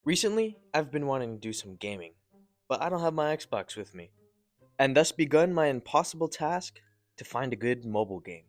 Recently, I've been wanting to do some gaming, but I don't have my Xbox with me, and thus begun my impossible task to find a good mobile game.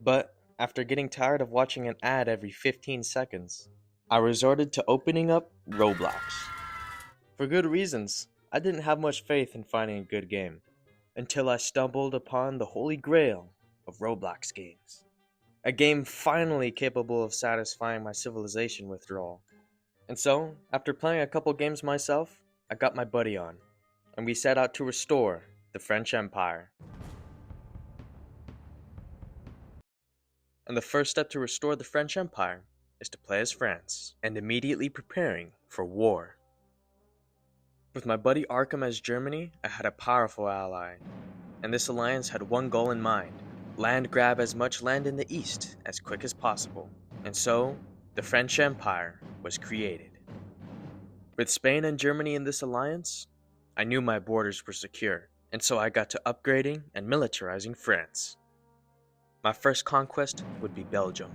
But after getting tired of watching an ad every 15 seconds, I resorted to opening up Roblox. For good reasons, I didn't have much faith in finding a good game, until I stumbled upon the holy grail of Roblox games. A game finally capable of satisfying my civilization withdrawal. And so, after playing a couple games myself, I got my buddy on, and we set out to restore the French Empire. And the first step to restore the French Empire is to play as France, and immediately preparing for war. With my buddy Arkham as Germany, I had a powerful ally, and this alliance had one goal in mind: land grab as much land in the east as quick as possible. And so, the French Empire was created. With Spain and Germany in this alliance, I knew my borders were secure, and so I got to upgrading and militarizing France. My first conquest would be Belgium.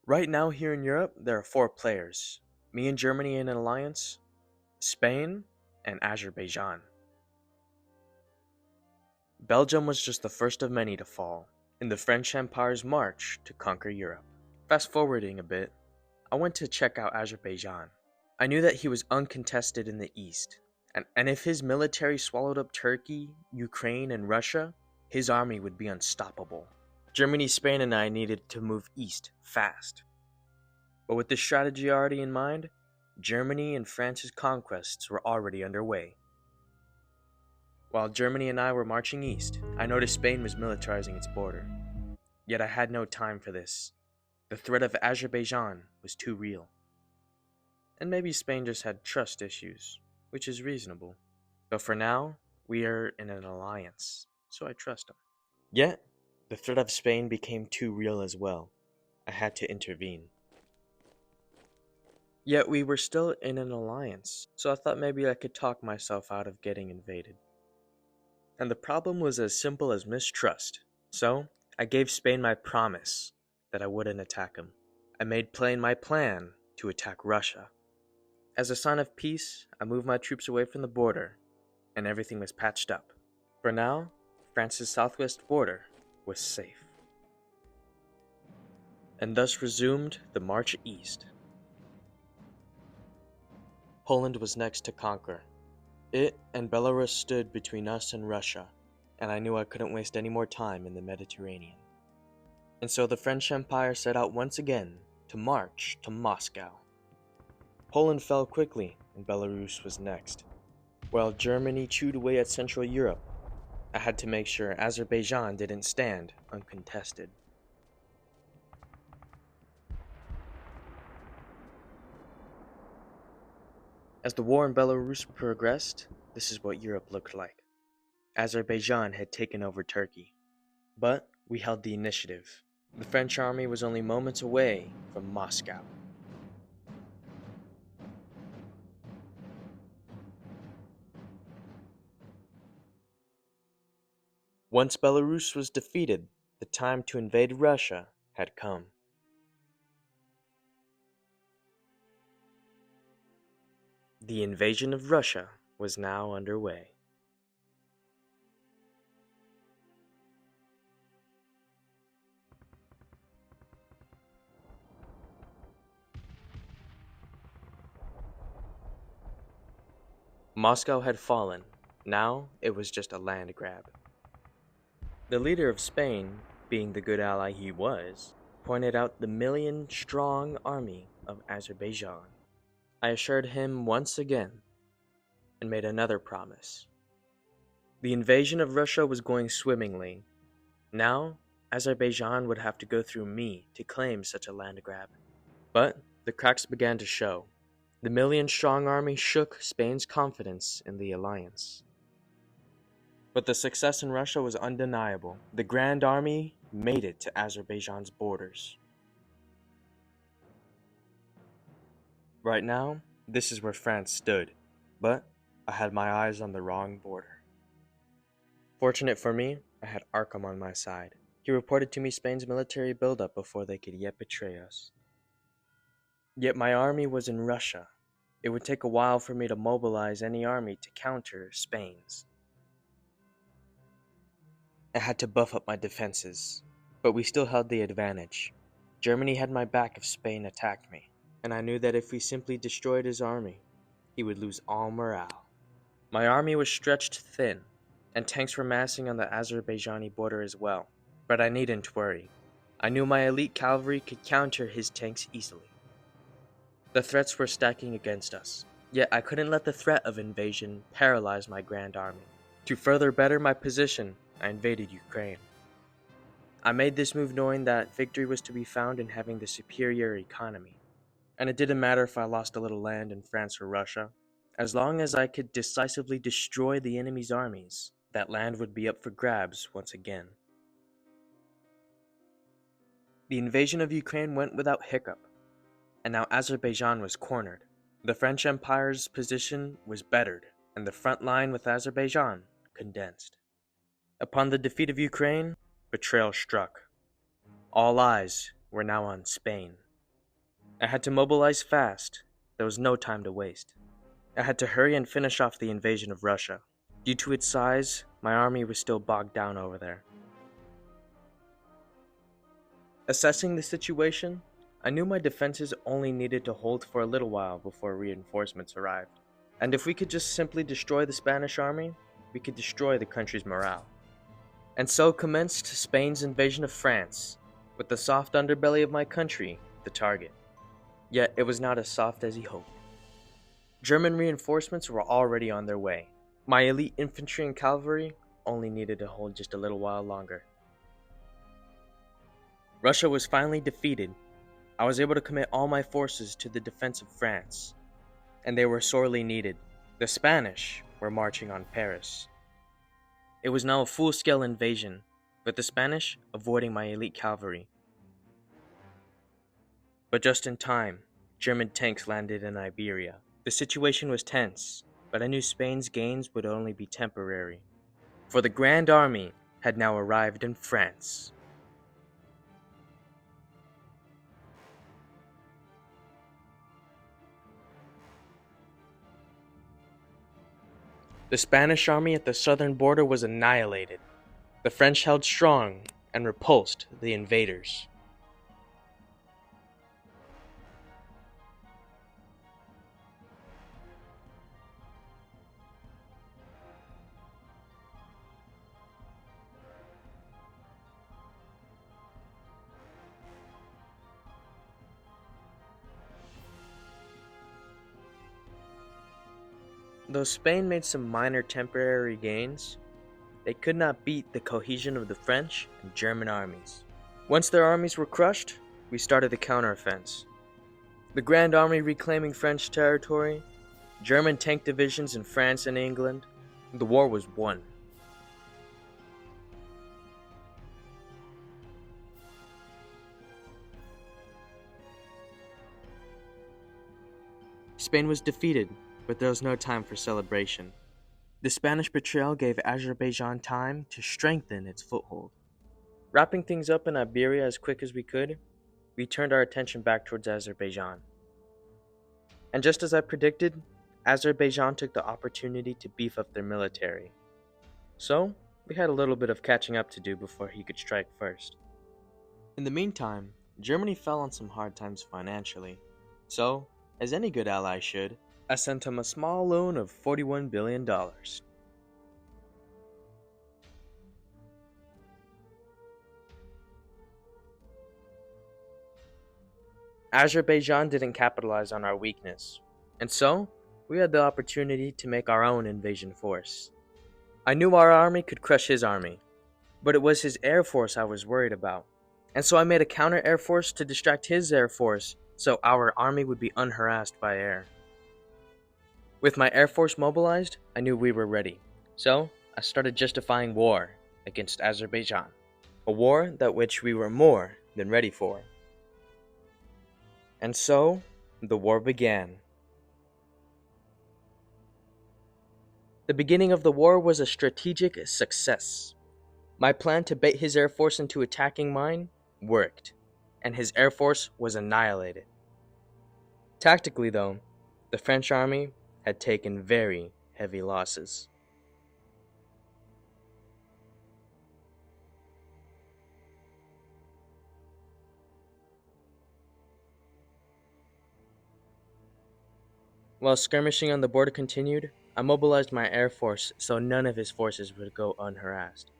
Right now here in Europe, there are 4 players. Me and Germany in an alliance, Spain, and Azerbaijan. Belgium was just the first of many to fall in the French Empire's march to conquer Europe. Fast forwarding a bit, I went to check out Azerbaijan. I knew that he was uncontested in the east, and if his military swallowed up Turkey, Ukraine, and Russia, his army would be unstoppable. Germany, Spain, and I needed to move east fast. But with this strategy already in mind, Germany and France's conquests were already underway. While Germany and I were marching east, I noticed Spain was militarizing its border. Yet I had no time for this. The threat of Azerbaijan was too real. And maybe Spain just had trust issues, which is reasonable. But for now, we are in an alliance, so I trust them. Yet, the threat of Spain became too real as well. I had to intervene. Yet we were still in an alliance, so I thought maybe I could talk myself out of getting invaded. And the problem was as simple as mistrust. So, I gave Spain my promise that I wouldn't attack him. I made plain my plan to attack Russia. As a sign of peace, I moved my troops away from the border, and everything was patched up. For now, France's southwest border was safe. And thus resumed the march east. Poland was next to conquer. It and Belarus stood between us and Russia, and I knew I couldn't waste any more time in the Mediterranean. And so the French Empire set out once again to march to Moscow. Poland fell quickly, and Belarus was next. While Germany chewed away at Central Europe, I had to make sure Azerbaijan didn't stand uncontested. As the war in Belarus progressed, this is what Europe looked like. Azerbaijan had taken over Turkey. But we held the initiative. The French army was only moments away from Moscow. Once Belarus was defeated, the time to invade Russia had come. The invasion of Russia was now underway. Moscow had fallen. Now it was just a land grab. The leader of Spain, being the good ally he was, pointed out the million-strong army of Azerbaijan. I assured him once again, and made another promise. The invasion of Russia was going swimmingly. Now, Azerbaijan would have to go through me to claim such a land grab. But the cracks began to show. The million-strong army shook Spain's confidence in the alliance. But the success in Russia was undeniable. The Grand Army made it to Azerbaijan's borders. Right now, this is where France stood, but I had my eyes on the wrong border. Fortunate for me, I had Arkham on my side. He reported to me Spain's military buildup before they could yet betray us. Yet my army was in Russia. It would take a while for me to mobilize any army to counter Spain's. I had to buff up my defenses, but we still held the advantage. Germany had my back if Spain attacked me, and I knew that if we simply destroyed his army, he would lose all morale. My army was stretched thin, and tanks were massing on the Azerbaijani border as well, but I needn't worry. I knew my elite cavalry could counter his tanks easily. The threats were stacking against us, yet I couldn't let the threat of invasion paralyze my grand army. To further better my position, I invaded Ukraine. I made this move knowing that victory was to be found in having the superior economy, and it didn't matter if I lost a little land in France or Russia. As long as I could decisively destroy the enemy's armies, that land would be up for grabs once again. The invasion of Ukraine went without hiccup, and now Azerbaijan was cornered. The French Empire's position was bettered, and the front line with Azerbaijan condensed. Upon the defeat of Ukraine, betrayal struck. All eyes were now on Spain. I had to mobilize fast. There was no time to waste. I had to hurry and finish off the invasion of Russia. Due to its size, my army was still bogged down over there. Assessing the situation, I knew my defenses only needed to hold for a little while before reinforcements arrived. And if we could just simply destroy the Spanish army, we could destroy the country's morale. And so commenced Spain's invasion of France, with the soft underbelly of my country the target. Yet it was not as soft as he hoped. German reinforcements were already on their way. My elite infantry and cavalry only needed to hold just a little while longer. Russia was finally defeated. I was able to commit all my forces to the defense of France, and they were sorely needed. The Spanish were marching on Paris. It was now a full-scale invasion, with the Spanish avoiding my elite cavalry. But just in time, German tanks landed in Iberia. The situation was tense, but I knew Spain's gains would only be temporary, for the Grand Army had now arrived in France. The Spanish army at the southern border was annihilated. The French held strong and repulsed the invaders. Though Spain made some minor temporary gains, they could not beat the cohesion of the French and German armies. Once their armies were crushed, we started the counteroffense. The Grand Army reclaiming French territory, German tank divisions in France and England, the war was won. Spain was defeated, but there was no time for celebration. The Spanish betrayal gave Azerbaijan time to strengthen its foothold. Wrapping things up in Iberia as quick as we could, we turned our attention back towards Azerbaijan. And just as I predicted, Azerbaijan took the opportunity to beef up their military. So, we had a little bit of catching up to do before he could strike first. In the meantime, Germany fell on some hard times financially. So, as any good ally should, I sent him a small loan of $41 billion. Azerbaijan didn't capitalize on our weakness, and so we had the opportunity to make our own invasion force. I knew our army could crush his army, but it was his air force I was worried about, and so I made a counter air force to distract his air force so our army would be unharassed by air. With my air force mobilized, I knew we were ready, so I started justifying war against Azerbaijan, a war that which we were more than ready for. And so, The war began. The beginning of the war was a strategic success. My plan to bait his air force into attacking mine worked, and his air force was annihilated. Tactically, though, the French army had taken very heavy losses. While skirmishing on the border continued, I mobilized my air force so none of his forces would go unharassed.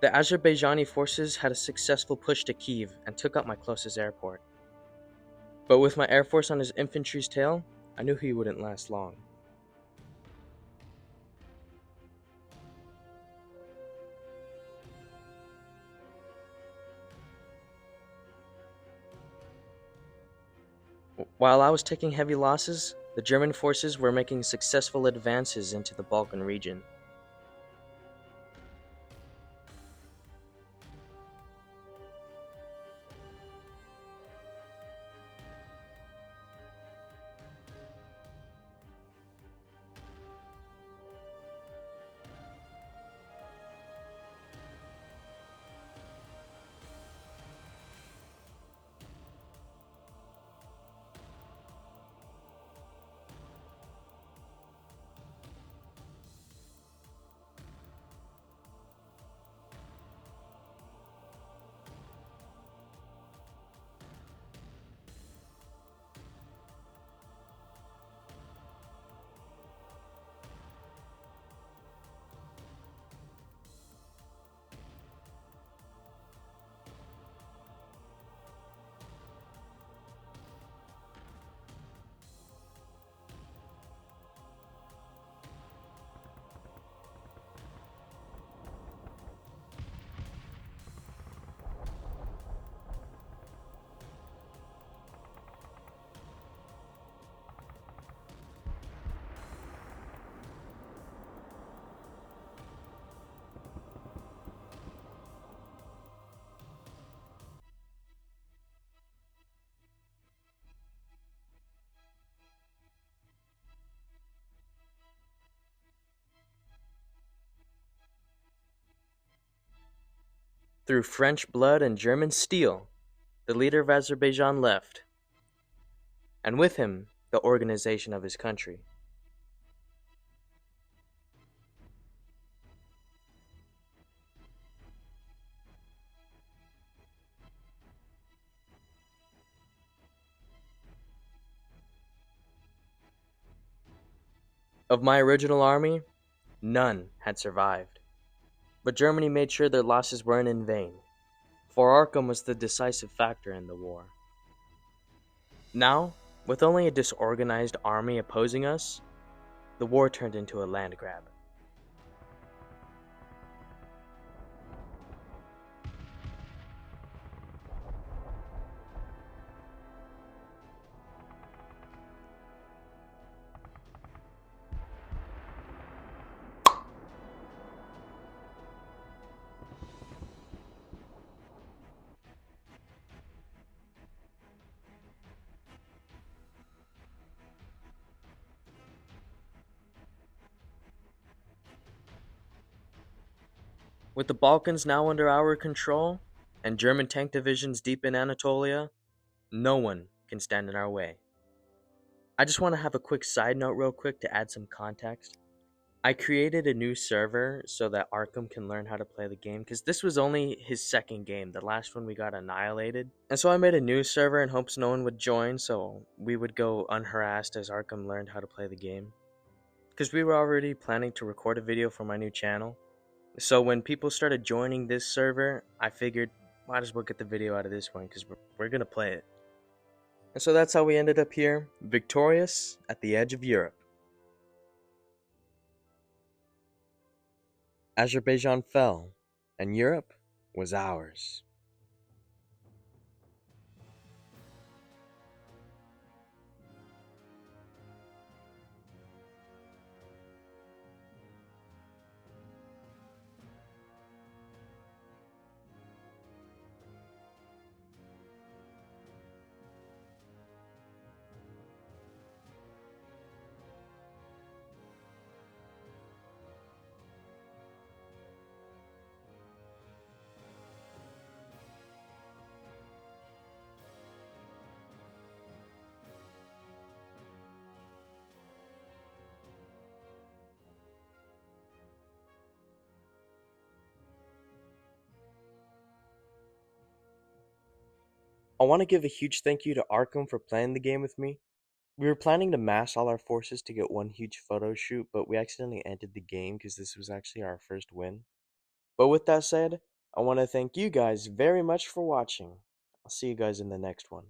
The Azerbaijani forces had a successful push to Kiev and took out my closest airport. But with my air force on his infantry's tail, I knew he wouldn't last long. While I was taking heavy losses, the German forces were making successful advances into the Balkan region. Through French blood and German steel, the leader of Azerbaijan left, and with him, the organization of his country. Of my original army, none had survived, but Germany made sure their losses weren't in vain, for Arkham was the decisive factor in the war. Now, with only a disorganized army opposing us, the war turned into a land grab. With the Balkans now under our control, and German tank divisions deep in Anatolia, no one can stand in our way. I just want to have a quick side note real quick to add some context. I created a new server so that Arkham can learn how to play the game, because this was only his second game. The last one we got annihilated. And so I made a new server in hopes no one would join, so we would go unharassed as Arkham learned how to play the game. because we were already planning to record a video for my new channel. So when people started joining this server, I figured might as well get the video out of this one because we're gonna play it. And so that's how we ended up here, victorious at the edge of Europe. Azerbaijan fell, and Europe was ours. I want to give a huge thank you to Arkham for playing the game with me. We were planning to mass all our forces to get one huge photo shoot, but we accidentally ended the game because this was actually our first win. But with that said, I want to thank you guys very much for watching. I'll see you guys in the next one.